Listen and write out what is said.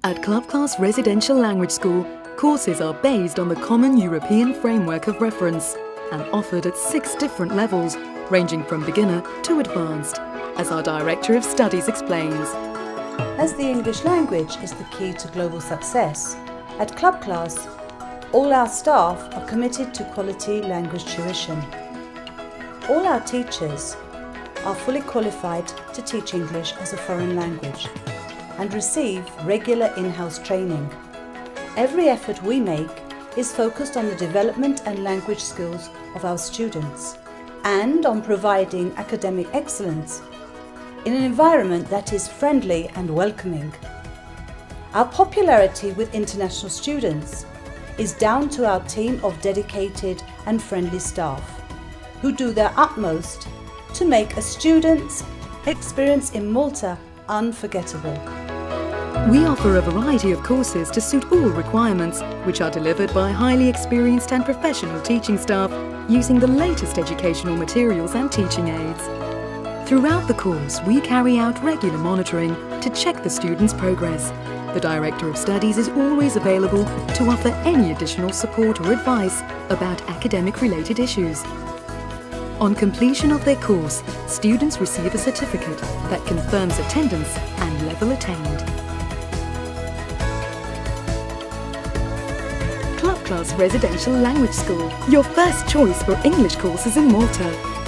At Club Class Residential Language School, courses are based on the common European framework of reference and offered at 6 different levels, ranging from beginner to advanced, as our Director of Studies explains. As the English language is the key to global success, at Club Class, all our staff are committed to quality language tuition. All our teachers are fully qualified to teach English as a foreign language and receive regular in-house training. Every effort we make is focused on the development and language skills of our students and on providing academic excellence in an environment that is friendly and welcoming. Our popularity with international students is down to our team of dedicated and friendly staff who do their utmost to make a student's experience in Malta unforgettable. We offer a variety of courses to suit all requirements, which are delivered by highly experienced and professional teaching staff using the latest educational materials and teaching aids. Throughout the course, we carry out regular monitoring to check the students' progress. The Director of Studies is always available to offer any additional support or advice about academic-related issues. On completion of their course, students receive a certificate that confirms attendance and level attained. Club Class Residential Language School, your first choice for English courses in Malta.